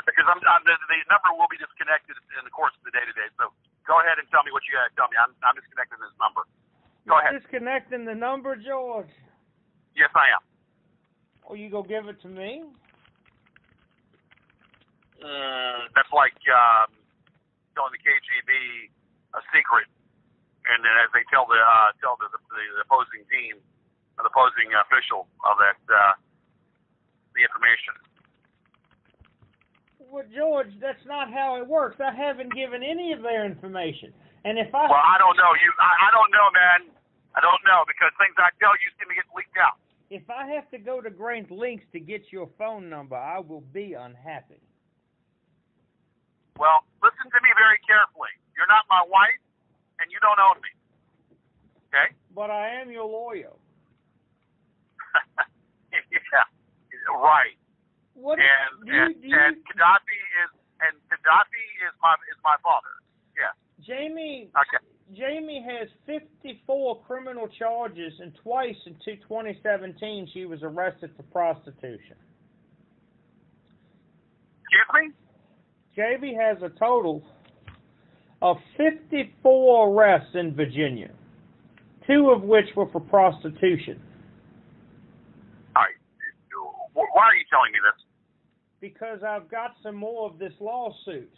because the number will be disconnected in the course of the day today. So go ahead and tell me what you got to tell me. I'm disconnecting this number. Go ahead. Disconnecting the number, George? Yes, I am. Oh, you go give it to me? That's like telling the KGB a secret, and then as they tell the opposing team, the opposing official of that the information. Well, George, that's not how it works. I haven't given any of their information, and if I Well, I don't know. I don't know, man. I don't know, because things I tell you seem to get leaked out. If I have to go to great lengths to get your phone number, I will be unhappy. Well, listen to me very carefully. You're not my wife, and you don't own me. Okay? But I am your lawyer. Yeah, right. What and Gaddafi is my father. Yeah. Jamie. Okay. Jamie has 54 criminal charges, and twice in 2017 she was arrested for prostitution. Excuse me? Jamie has a total of 54 arrests in Virginia, 2 of which were for prostitution. All right. Why are you telling me this? Because I've got some more of this lawsuit.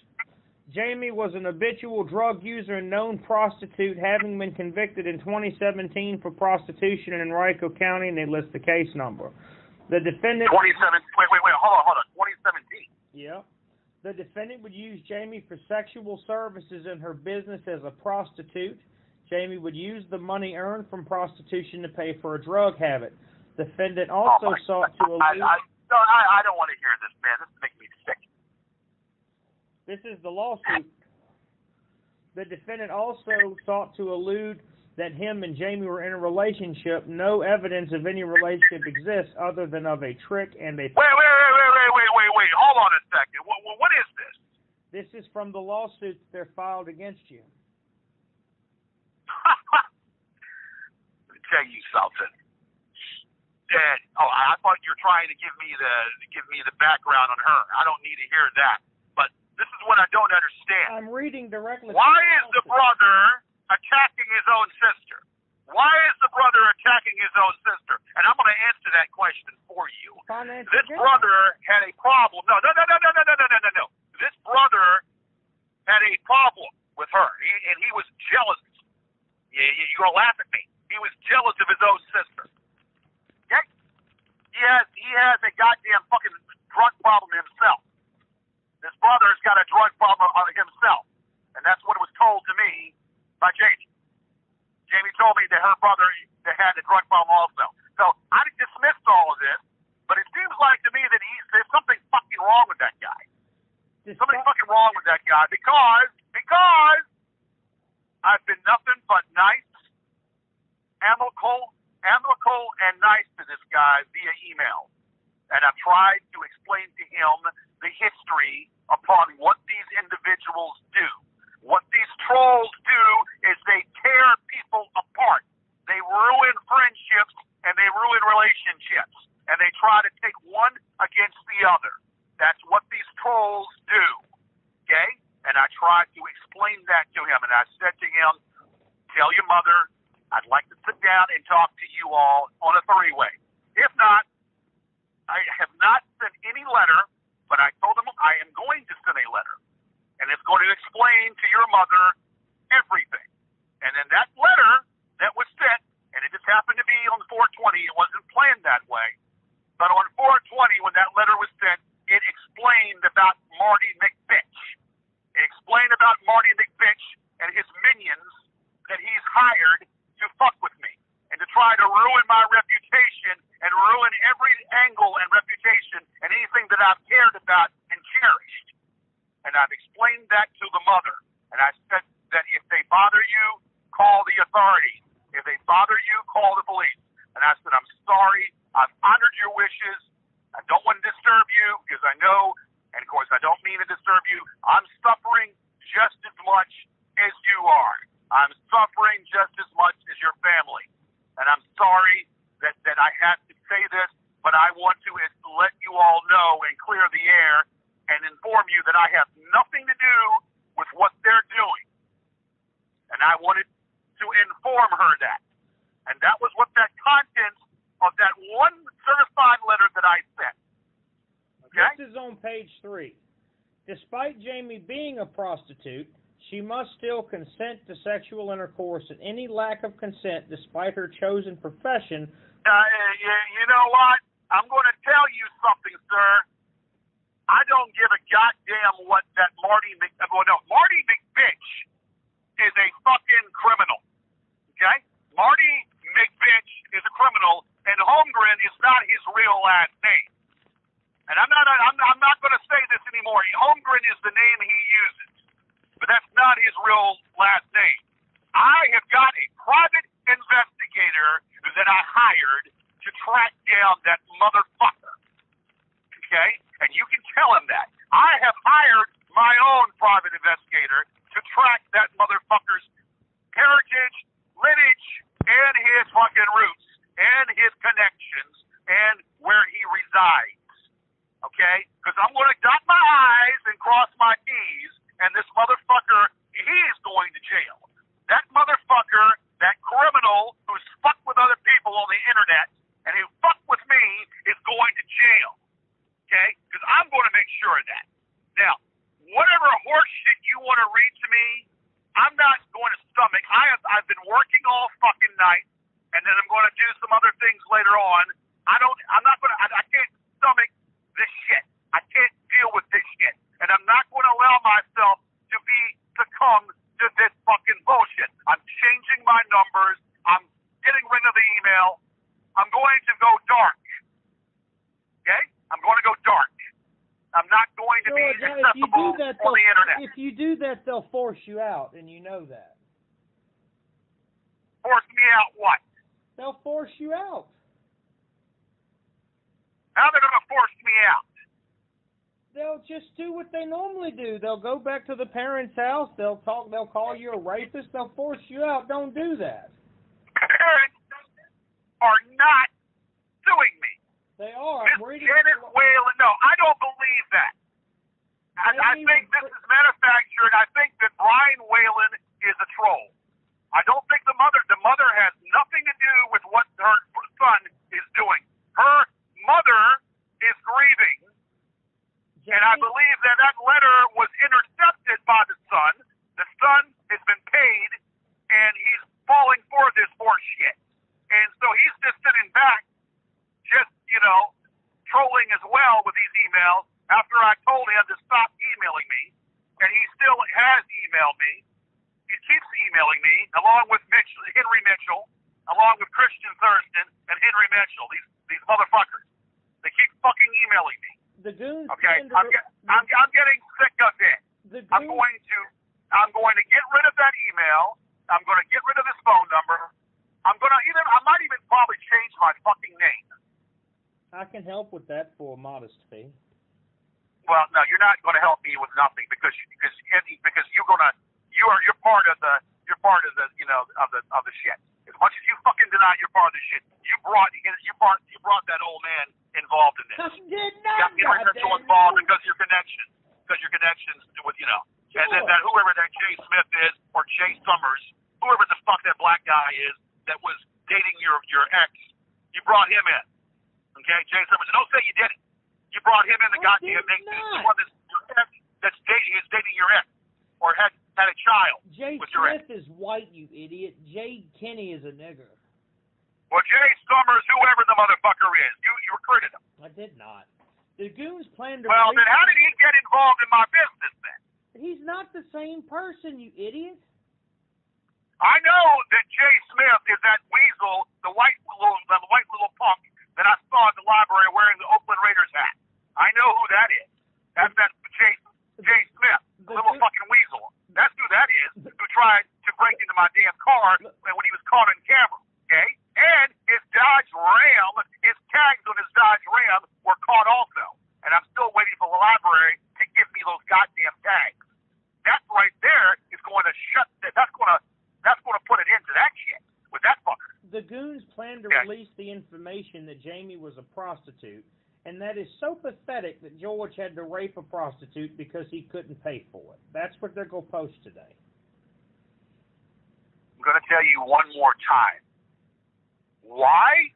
Jamie was an habitual drug user and known prostitute, having been convicted in 2017 for prostitution in Henrico County, and they list the case number. The defendant... 27... Wait, hold on. 2017? Yeah. The defendant would use Jamie for sexual services in her business as a prostitute. Jamie would use the money earned from prostitution to pay for a drug habit. The defendant also sought to elude... I don't want to hear this, man. This is making me sick. This is the lawsuit. The defendant also sought to elude that him and Jamie were in a relationship. No evidence of any relationship exists other than of a trick and a... Wait. Hold on a second. What is this? This is from the lawsuits that are filed against you. Let me tell you something. I thought you were trying to give me the background on her. I don't need to hear that. But this is what I don't understand. I'm reading directly. Why is the brother attacking his own sister? Why is the brother attacking his own sister? And I'm going to answer that question for you. This brother had a problem. No. This brother had a problem with her, and he was jealous. You're going to laugh at me. He was jealous of his own sister. Okay? He has a goddamn fucking drug problem himself. This brother's got a drug problem himself, and that's what was told to me by Jamie. Jamie told me that her brother had a drug problem also. So I dismissed all of this, but it seems like to me that there's something fucking wrong with that guy. Something fucking wrong with that guy because I've been nothing but nice, amicable, and nice to this guy via email. And I've tried to explain to him the history upon what these individuals do. What these trolls do is they tear people apart. They ruin friendships and they ruin relationships. And they try to take one against the other. That's what these trolls do. Okay? And I tried to explain that to him. And I said to him, tell your mother I'd like to sit down and talk to you all on a three-way. If not, I have not sent any letter, but I told him I am going to send a letter. And it's going to explain to your mother everything. And then that letter that was sent, and it just happened to be on 420, it wasn't planned that way, but on 420, when that letter was sent, it explained about Marty McFitch. It explained about Marty McFitch and his minions that he's hired to fuck with me and to try to ruin my reputation and ruin every angle and reputation and anything that I've cared about and cherished. And I've explained that to the mother. And I said that if they bother you, call the authorities. If they bother you, call the police. And I said, I'm sorry. I've honored your wishes. I don't want to disturb you because I know, and of course I don't mean to disturb you, I'm suffering just as much as you are. I'm suffering just as much as your family. And I'm sorry that I have to say this, but I want to let you all know and clear the air and inform that I have nothing to do with what they're doing. And I wanted to inform her that. And that was what that content of that one certified letter that I sent. Okay? This is on page 3. Despite Jamie being a prostitute, she must still consent to sexual intercourse, and any lack of consent, despite her chosen profession. You know what? I'm going to tell you something, sir. I don't give a goddamn what that Marty McBitch is a fucking criminal. Okay? Marty McBitch is a criminal, and Holmgren is not his real last name. And I'm not going to say this anymore. Holmgren is the name he uses, but that's not his real last name. I have got a private investigator that I hired to track down that motherfucker. Okay? And you can tell him that. I have hired my own private investigator to track that motherfucker's heritage, lineage, and his fucking roots, and his connections, and where he resides. Okay? Because I'm going to dot my I's and cross my T's, and this motherfucker, he is going to jail. That motherfucker, that criminal who's fucked with other people on the internet, and who fucked with me, is going to jail. Okay? Because I'm going to make sure of that. Now, whatever horse shit you want to read to me, I'm not going to stomach. I've been working all fucking night, and then I'm going to do some other things later on. I can't stomach this shit. I can't deal with this shit. And I'm not going to allow myself to succumb to this fucking bullshit. I'm changing my numbers. I'm getting rid of the email. I'm going to go dark. Okay? I'm going to go dark. I'm not going to be accessible on the internet. If you do that, they'll force you out, and you know that. Force me out what? They'll force you out. How are they going to force me out? They'll just do what they normally do. They'll go back to the parents' house. They'll call you a rapist. They'll force you out. Don't do that. Parents are not suing me. They are. Miss Janet Whalen, no, I don't believe that. I think this is manufactured. I think that Brian Whalen is a troll. I don't think the mother has nothing to do with what her son is doing. Her mother is grieving, and I believe that letter was intercepted by the son. The son has been paid, and he's falling for this horse shit. And so he's just sitting back, just, trolling as well with these emails after I told him to stop emailing me, and he still has emailed me. He keeps emailing me, along with Henry Mitchell, along with Christian Thurston and Henry Mitchell, these motherfuckers. They keep fucking emailing me. The goons. Okay, I'm getting sick of it. I'm going to get rid of that email. I'm going to get rid of his phone number. I might even probably change my fucking name. I can help with that for a modest fee. Well, no, you're not going to help me with nothing because you're part of the shit. As much as you fucking deny you're part of the shit, you brought that old man involved in this. I did You not. got Mitchell involved because of your connections with Sure. and then that whoever that Jay Smith is or Jay Summers, whoever the fuck that black guy is that was dating your ex, you brought him in. Okay, Jay Summers. Don't say you did it. You brought him in the goddamn thing. The one that's dating your ex or had a child with your ex. Jay Smith is white, you idiot. Jay Kinney is a nigger. Well, Jay Summers, whoever the motherfucker is, you recruited him. I did not. The goons plan to. Well, then how did he get involved in my business then? He's not the same person, you idiot. I know that Jay Smith is that weasel, the white little punk that I saw in the library wearing the Oakland Raiders hat. I know who that is. That's that Jay Smith, the little fucking weasel. That's who that is, who tried to break into my damn car when he was caught on camera. Okay? And his Dodge Ram, his tags on his Dodge Ram were caught also. And I'm still waiting for the library to give me those goddamn tags. That right there is going to that's going to put it into that shit with that fucker. The goons plan to release the information that Jamie was a prostitute And that is so pathetic that George had to rape a prostitute because he couldn't pay for it. That's what they're going to post today. I'm going to tell you one more time. Why?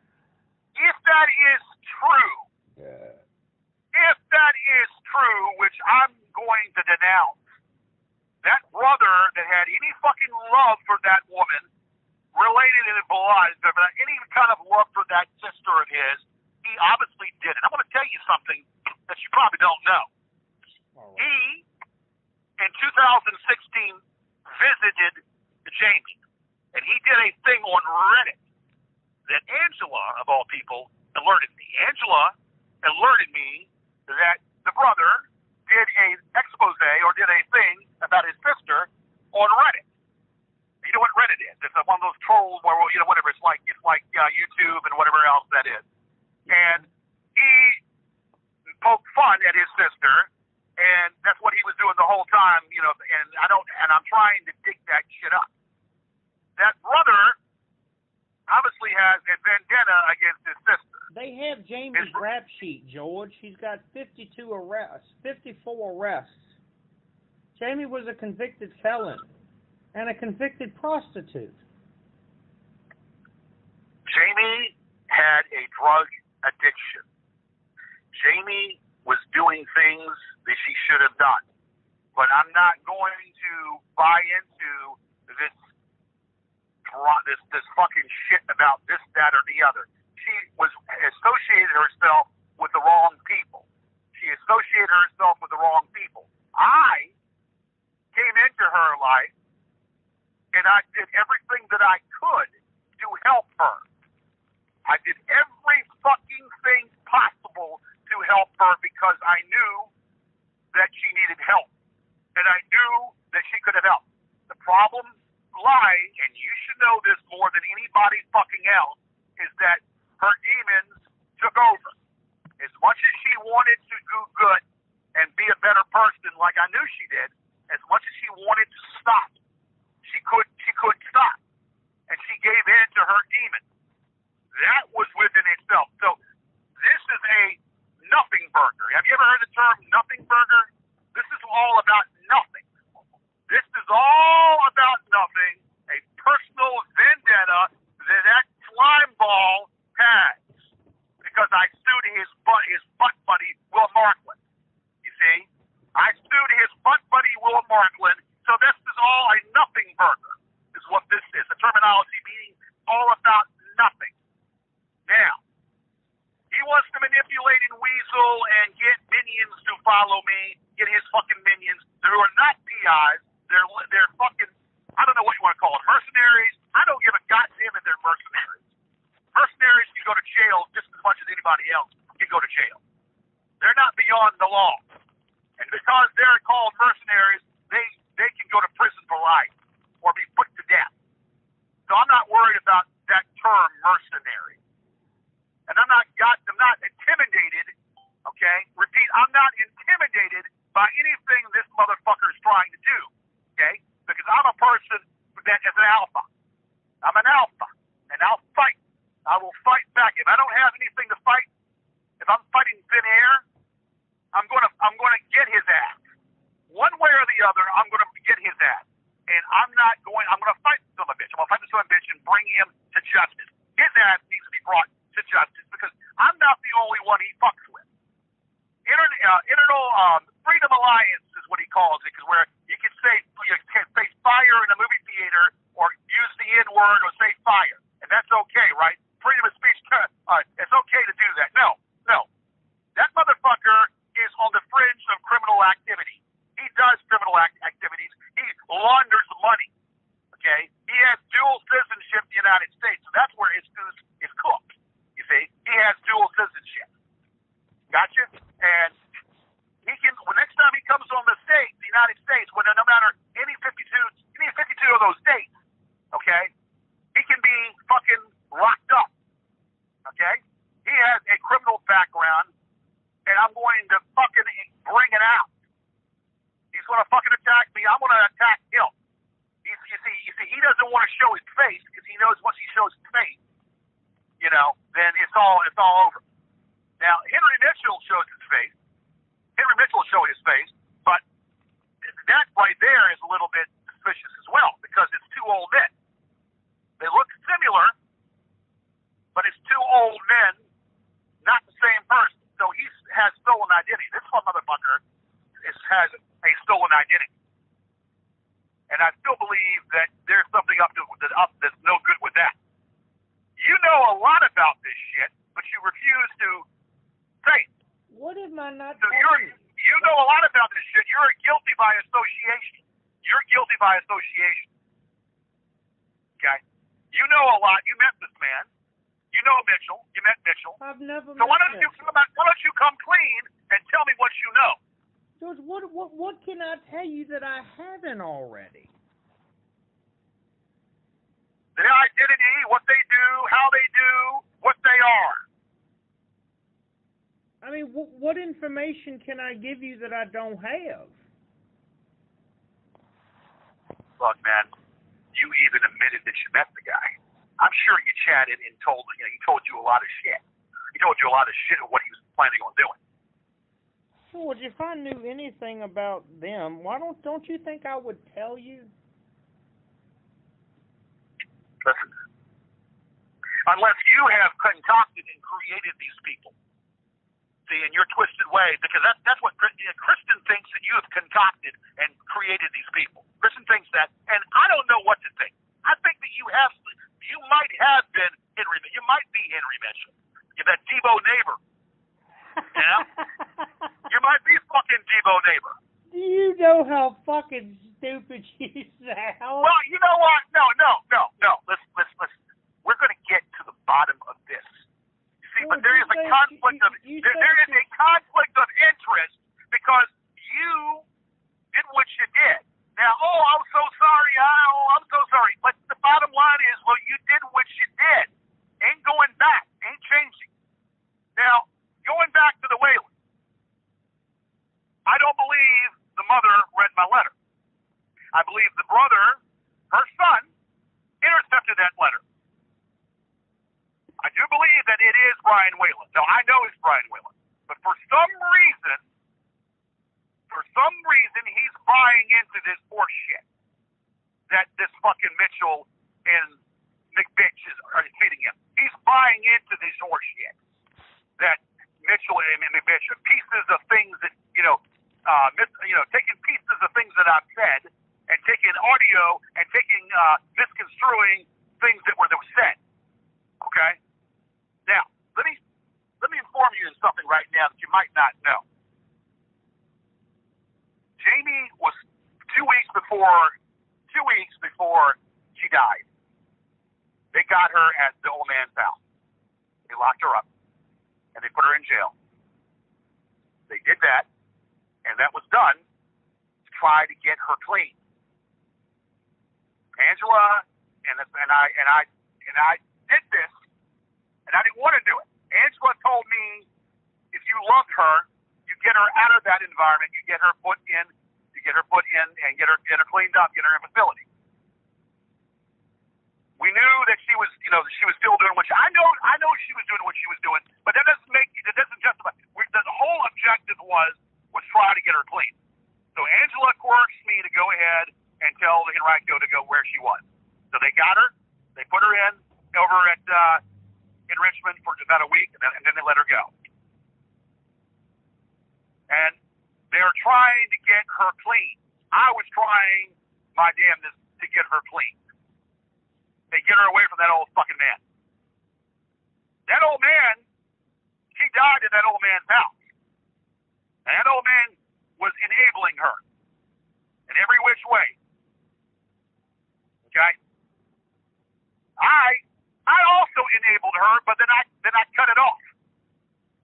If that is true, if that is true, which I'm going to denounce, that brother that had any fucking love for that woman, related in blood, any kind of love for that sister of his, he obviously did it. I'm going to tell you something that you probably don't know. Right. He, in 2016, visited Jamie, and he did a thing on Reddit that Angela, of all people, alerted me. Angela alerted me that the brother did an expose or did a thing about his sister on Reddit. You know what Reddit is? It's one of those trolls where, whatever, it's like YouTube and whatever else that is. And he poked fun at his sister, and that's what he was doing the whole time, and I'm trying to dig that shit up. That brother obviously has a vendetta against his sister. They have Jamie's rap sheet, George. He's got 54 arrests. Jamie was a convicted felon and a convicted prostitute. Jamie had a drug addiction. Jamie was doing things that she should have done. But I'm not going to buy into this fucking shit about this, that, or the other. She was associated herself with the wrong people. She associated herself with the wrong people. I came into her life, and I did everything that I could to help her. I did every fucking thing possible to help her because I knew that she needed help. And I knew that she could have helped. The problem lies, and you should know this more than anybody fucking else, is that her demons took over. As much as she wanted to do good and be a better person like I knew she did, as much as she wanted to stop, she couldn't stop. And she gave in to her demons. That was within itself. So this is a nothing burger. Have you ever heard the term nothing burger? This is all about nothing. This is all about nothing. A personal vendetta that slime ball has. Because I sued his butt buddy, Will Markland. You see? I sued his butt buddy, Will Markland. So this is all a nothing burger, is what this is. The terminology meaning all about nothing. Now, he wants to manipulate and weasel and get minions to follow me, get his fucking minions who are not PIs. They're fucking, I don't know what you want to call it, mercenaries. I don't give a goddamn if they're mercenaries. Mercenaries can go to jail just as much as anybody else can go to jail. They're not beyond the law. And because they're called mercenaries, they can go to prison for life or be put to death. So I'm not worried about that term mercenary. And I'm not intimidated, okay? Repeat, I'm not intimidated by anything this motherfucker is trying to do, okay? Because I'm a person that is an alpha. I'm an alpha, and I'll fight. I will fight back. If I don't have anything to fight, if I'm fighting thin air, I'm gonna get his ass. One way or the other, I'm gonna get his ass. And I'm gonna fight the son of a bitch. I'm gonna fight the son of a bitch and bring him to justice. His ass needs to be brought to justice because I'm not the only one he fucks with. Freedom Alliance is what he calls it, because where you can say fire in a movie theater or use the N-word or say fire, and that's okay, right? Freedom of speech, it's okay to do that. No. That motherfucker is on the fringe of criminal activity. He does criminal activities. He launders money, okay? He has dual citizenship in the United States, so that's where his food is cooked, you see? He has dual citizenship. Gotcha? And he can, next time he comes on the United States, when no matter any 52 of those states, okay, he can be fucking locked up, okay? He has a criminal background, and I'm going to fucking bring it out. He's going to fucking attack me. I'm going to attack him. You see, he doesn't want to show his face because he knows once he shows his face, then it's all over. Now, Henry Mitchell Mitchell shows his face. Henry Mitchell showed his face, but that right there is a little bit suspicious as well because it's two old men. They look similar, but it's two old men, not the same person. So he has stolen identity. This one motherfucker has a stolen identity. And I still believe that there's something up that's no good with that. You know a lot about this shit, but you refuse to say it. What am I not So telling you? you know a lot about this shit. You're guilty by association. You're guilty by association. Okay? You know a lot. You met this man. You know Mitchell. You met Mitchell. I've never So met why don't you come clean and tell me what you know? George, what can I tell you that I haven't already? Their identity, what they do, how they do, what they are. I mean, what information can I give you that I don't have? Look, man, you even admitted that you met the guy. I'm sure you chatted and he told you a lot of shit. He told you a lot of shit of what he was planning on doing. George, if I knew anything about them, why don't you think I would tell you? Listen, unless you have concocted and created these people, see, in your twisted way, because that's what Kristen thinks, that you have concocted and created these people. Kristen thinks that, and I don't know what to think. I think that you might have been Henry. You might be Henry Mitchell. You're that Debo neighbor. You know? You might be fucking Debo neighbor. Do you know how fucking stupid you sound? Well, you know what? No. Listen. We're going to get to the bottom of this. You see, but there is a conflict of interest because you did what you did. Now, I'm so sorry. I'm so sorry. But the bottom line is, well, you did what you did. Ain't going back. Ain't changing. Now, going back to the Whalen, I don't believe the mother read my letter. I believe the brother, her son, intercepted that letter. I do believe that it is Brian Whalen. Now, I know it's Brian Whalen. But for some reason, he's buying into this horse shit that this fucking Mitchell and McBitch are feeding him. He's buying into this horse shit that Mitchell and McBitch are pieces of things that, taking pieces of things that I've said and taking audio and taking misconstruing things that were said. Okay? Now, let me inform you of something right now that you might not know. Jamie was 2 weeks before she died. They got her at the old man's house. They locked her up and they put her in jail. They did that, and that was done to try to get her clean. Angela and I did this, and I didn't want to do it. Angela told me, if you loved her, you get her out of that environment, you get her put in, and get her cleaned up, get her in a facility. We knew that she was still doing what I know she was doing what she was doing, but that doesn't justify. The whole objective was try to get her clean. So Angela coerced me to go ahead and tell Henrico to go where she was. So they got her, they put her in over at in Richmond for about a week, and then they let her go. And they're trying to get her clean. I was trying my damnedest to get her clean. They get her away from that old fucking man. That old man, she died in that old man's house. And that old man was enabling her in every which way. Okay? I also enabled her, but then I cut it off.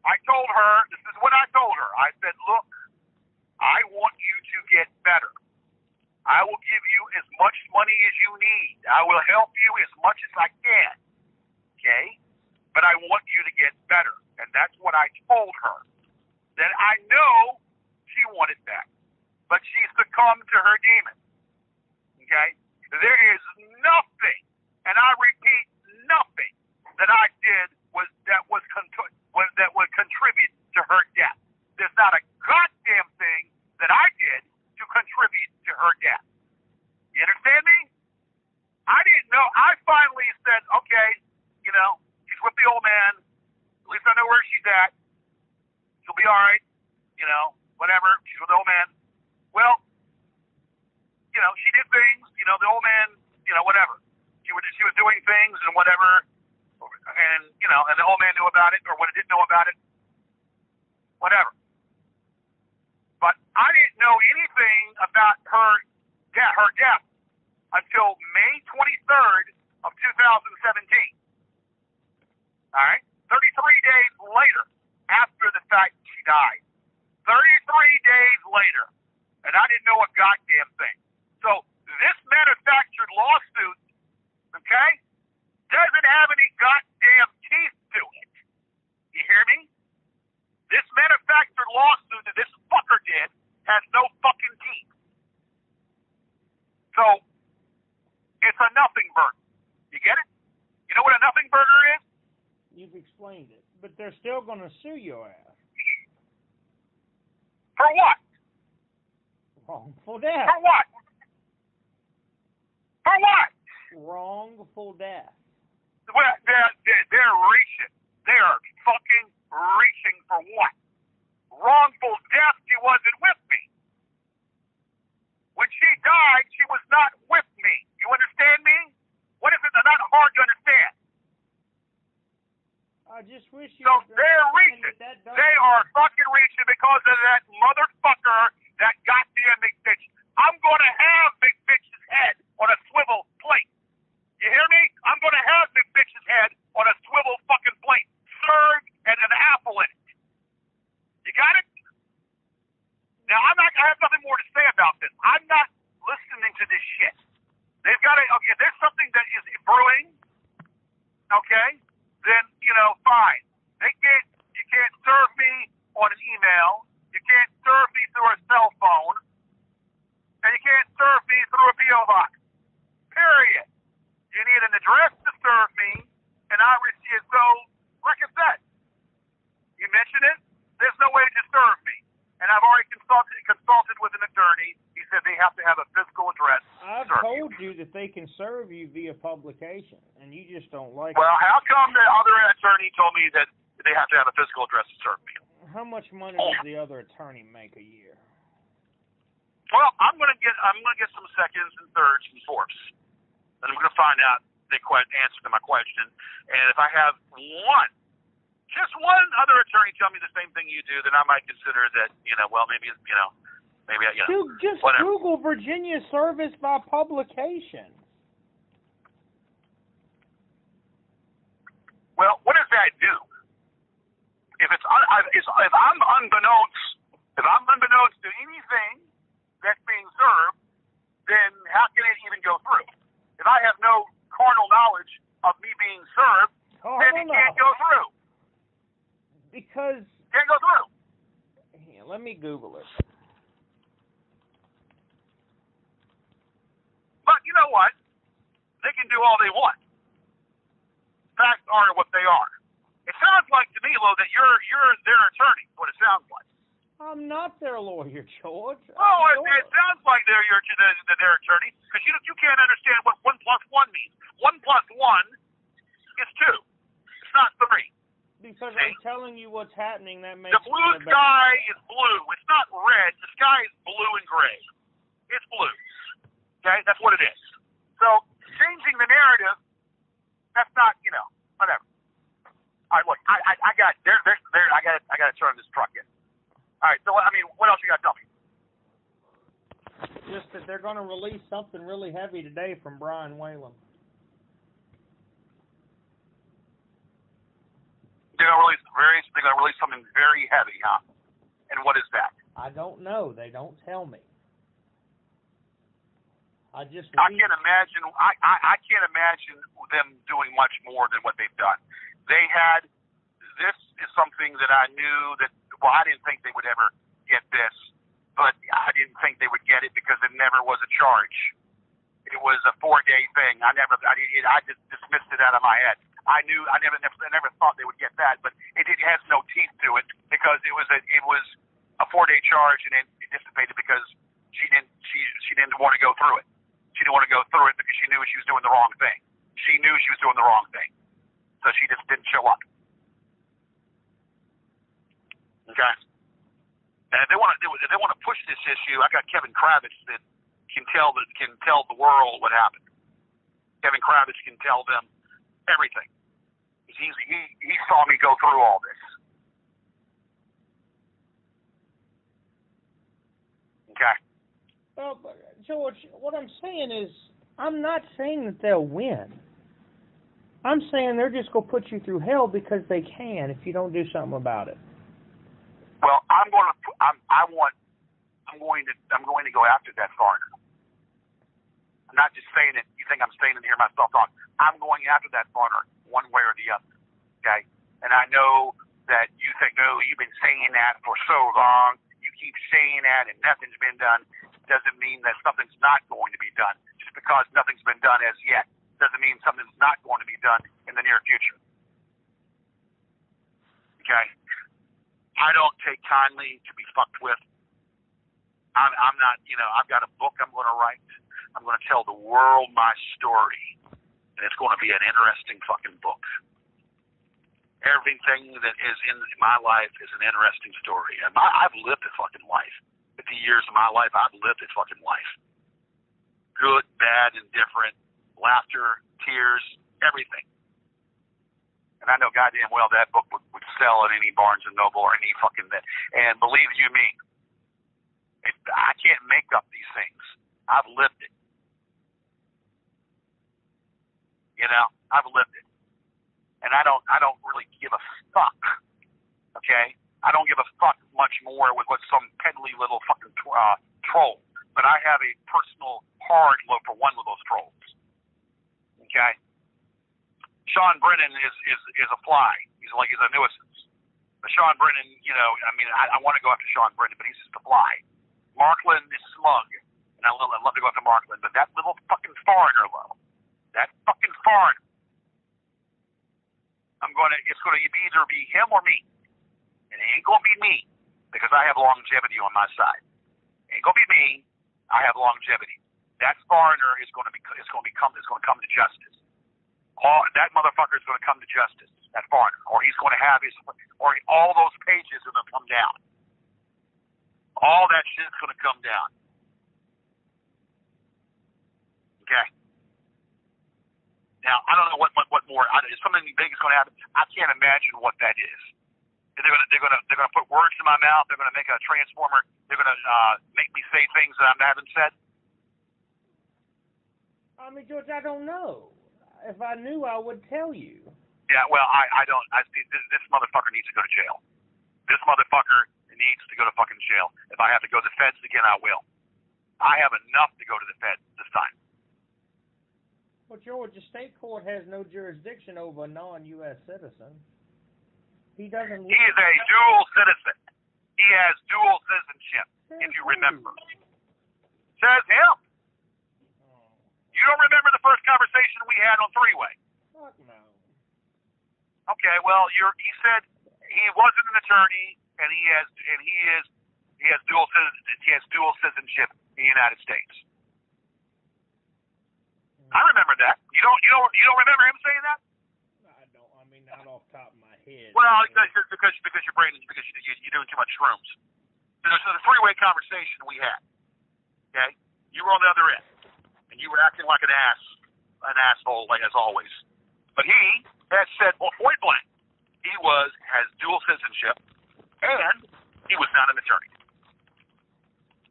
I told her, this is what I told her. I said, look, I want you to get better. I will give you as much money as you need. I will help you as much as I can. Okay? But I want you to get better. And that's what I told her. That I know she wanted that. But she succumbed to her demons. Okay? There is nothing, and I repeat, nothing that I did that would contribute to to her death. There's not a goddamn thing that I did to contribute to her death. You understand me? I didn't know. I finally said, okay, she's with the old man. At least I know where she's at. She'll be all right. Whatever. She's with the old man. Well, she did things. The old man, whatever. She was doing things and whatever. And, and the old man knew about it or didn't know about it. Whatever. But I didn't know anything about her death until May 23rd of 2017. All right? 33 days later, after the fact she died. 33 days later. And I didn't know a goddamn thing. So this manufactured lawsuit, okay, doesn't have any goddamn teeth to it. You hear me? This manufactured lawsuit that this fucker did has no fucking teeth. So it's a nothing burger. You get it? You know what a nothing burger is? You've explained it. But they're still going to sue your ass. For what? Wrongful death. For what? For what? Wrongful death. Well, they're reaching. They are fucking reaching for what? Wrongful death. She wasn't with me. When she died, she was not with me. You understand me? What is it that's not hard to understand? I just wish you. So they're reaching. They are fucking reaching because of that motherfucker, that goddamn McFitch. I'm going to have McFitch's head on a swivel plate. You hear me? I'm going to have McFitch's head on a swivel fucking plate, served and an apple in it. You got it? Now I have nothing more to say about this. I'm not listening to this shit. They've got okay, there's something that is brewing, okay? Then, fine. You can't serve me on an email. You can't serve me through a cell phone. And you can't serve me through a P.O. box. Period. You need an address to serve me, and I receive. So, like I said, you mentioned it, there's no way to serve me. And I've already consulted with an attorney. He said they have to have a physical address. I've told you that they can serve you via publication, and you just don't like it. Well, how come the other attorney told me that they have to have a physical address to serve me? How much money does the other attorney make a year? Well, I'm gonna get some seconds and thirds and fourths, and I'm gonna find out the answer to my question. And if I have just one other attorney tell me the same thing you do, then I might consider that, maybe Just whatever. Google Virginia service by publication. Well, what does that do? If I'm unbeknownst to anything that's being served, then how can it even go through? If I have no carnal knowledge of me being served, then it can't go through. Because can't go through. Here, let me Google it. But you know what? They can do all they want. Facts are what they are. It sounds like to me, Lo, that you're their attorney. What it sounds like. I'm not their lawyer, George. Oh, it sounds like they're their attorney because you can't understand what 1 + 1 means. 1 + 1 is 2. It's not 3. Because I'm telling you what's happening, that makes the blue sky is blue. It's not red. The sky is blue and gray. It's blue. Okay, that's what it is. So changing the narrative, that's not, whatever. All right, look, I got there. I got to turn this truck in. All right, so what else you got to tell me? Just that they're going to release something really heavy today from Brian Whalen. They're gonna release something very heavy, huh? And what is that? I don't know. They don't tell me. I can't imagine. I can't imagine them doing much more than what they've done. This is something that I knew that. Well, I didn't think they would ever get this, but I didn't think they would get it because it never was a charge. It was a 4-day thing. I just dismissed it out of my head. I never thought they would get that, but it has no teeth to it because it was a 4-day charge, and it dissipated because she didn't want to go through it. She didn't want to go through it because she knew she was doing the wrong thing. She knew she was doing the wrong thing, so she just didn't show up. Okay. And if they want to push this issue, I got Kevin Kravitz that can tell the world what happened. Kevin Kravitz can tell them everything. He saw me go through all this. Okay. Well, George, what I'm saying is, I'm not saying that they'll win. I'm saying they're just going to put you through hell because they can if you don't do something about it. Well, I'm going to go after that foreigner. I'm not just saying it. You think I'm saying it to hear myself talk? I'm going after that foreigner one way or the other. Okay. And I know that you think, no, you've been saying that for so long. You keep saying that and nothing's been done. Doesn't mean that something's not going to be done. Just because nothing's been done as yet doesn't mean something's not going to be done in the near future. Okay? I don't take kindly to be fucked with. I'm not, I've got a book I'm going to write. I'm going to tell the world my story. And it's going to be an interesting fucking book. Everything that is in my life is an interesting story. I've lived a fucking life. 50 years of my life, I've lived a fucking life. Good, bad, indifferent, laughter, tears, everything. And I know goddamn well that book would sell at any Barnes & Noble or any fucking... And believe you me, I can't make up these things. I've lived it. I've lived it. And I don't really give a fuck, okay? I don't give a fuck much more with what some peddly little fucking troll. But I have a personal hard look for one of those trolls, okay? Sean Brennan is a fly. He's a nuisance. But Sean Brennan, I want to go after Sean Brennan, but he's just a fly. Markland is smug, and I love to go after Markland, but that little fucking foreigner, though, that fucking foreigner, it's going to either be him or me. And it ain't going to be me, because I have longevity on my side. It ain't going to be me. I have longevity. That foreigner is going to come to justice. That motherfucker is going to come to justice. That foreigner, or he's going to have all those pages are going to come down. All that shit's going to come down. Okay. Now I don't know what more. Is something big is going to happen? I can't imagine what that is. They're gonna put words in my mouth. They're gonna make a transformer. They're gonna make me say things that I haven't said. I mean, George, I don't know. If I knew, I would tell you. Yeah, well, I don't. This motherfucker needs to go to jail. This motherfucker needs to go to fucking jail. If I have to go to the feds again, I will. I have enough to go to the feds this time. Well, George, the state court has no jurisdiction over a non-U.S. citizen. He doesn't. He is a dual citizen. He has dual citizenship, if you remember. Says him. Oh. You don't remember the first conversation we had on three-way? Fuck no. Okay, well, he said he wasn't an attorney, and he has dual citizenship in the United States. I remember that. You don't remember him saying that? I don't. I mean, not off the top of my head. Well, because your brain is because you're doing too much shrooms. So the three-way conversation we had. Okay, you were on the other end, and you were acting like an asshole, like as always. But he had said, well, point blank, he has dual citizenship, and he was not an attorney.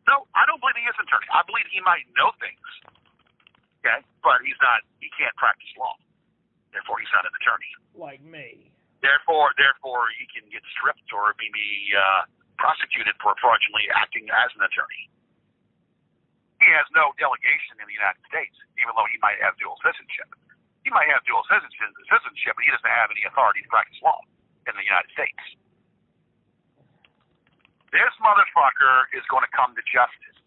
No, I don't believe he is an attorney. I believe he might know things. Okay, but he's not. He can't practice law. Therefore, he's not an attorney. Like me. Therefore, he can get stripped or maybe prosecuted for fraudulently acting as an attorney. He has no delegation in the United States, even though he might have dual citizenship. He might have dual citizenship, but he doesn't have any authority to practice law in the United States. This motherfucker is going to come to justice.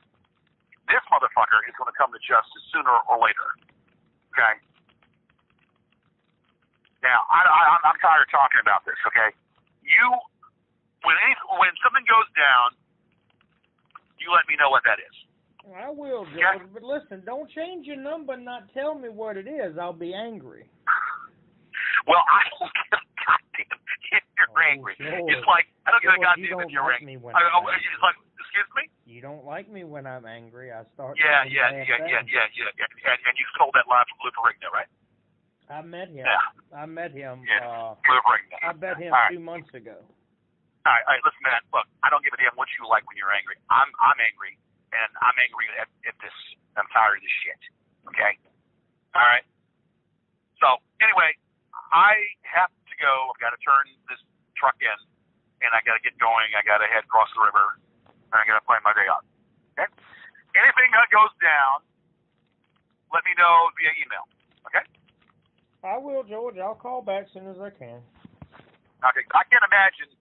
This motherfucker is going to come to justice sooner or later. Okay? Now, I'm tired of talking about this, okay? When something goes down, you let me know what that is. I will, George, Yeah. but listen, don't change your number and not tell me what it is. I'll be angry. Well, I don't give a goddamn if you're angry. George. It's like, I don't give a George, goddamn you don't if you're like angry. me when I'm angry. It's like, excuse me? You don't like me when I'm angry. I start. Yeah. saying And bad things. you stole that line from Lou Ferrigno, right? I met him. Yeah. I met him. Yeah, Lou Ferrigno. I met him All right. 2 months ago. All right, listen, man. Look, I don't give a damn what you like when you're angry. I'm angry, and I'm angry at this. I'm tired of this shit. Okay. All right. So anyway, I have to go. I've got to turn this truck in, and I got to get going. I got to head across the river, and I got to plan my day off. Okay. Anything that goes down, let me know via email. Okay. I will, George. I'll call back as soon as I can. Okay. I can't imagine.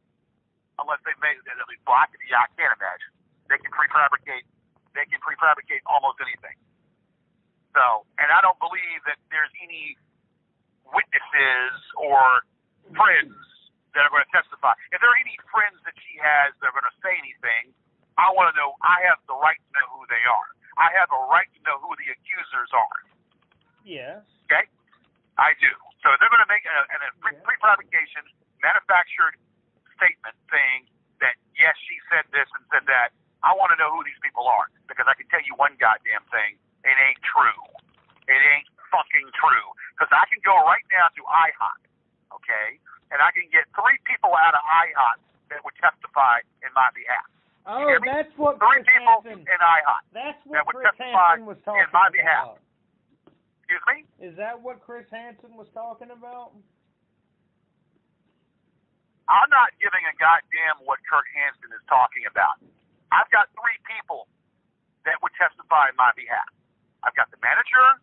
Unless they made it, well, I can't imagine. They can prefabricate almost anything. So, and I don't believe that there's any witnesses or friends that are going to testify. If there are any friends that she has that are going to say anything, I want to know. I have the right to know who they are. I have a right to know who the accusers are. Yes. Okay? I do. So if they're going to make a prefabrication, manufactured statement saying that, yes, she said this and said that, I want to know who these people are, because I can tell you one goddamn thing, it ain't true. It ain't fucking true. Because I can go right now to IHOP, okay, and I can get 3 people out of IHOP that would testify in my behalf. Oh, that's what 3 Chris people Hansen. in IHOP That's that what would Chris testify Hansen was talking in my behalf. about. Excuse me? Is that what Chris Hansen was talking about? I'm not giving a goddamn what Kurt Hansen is talking about. I've got 3 people that would testify in my behalf. I've got the manager,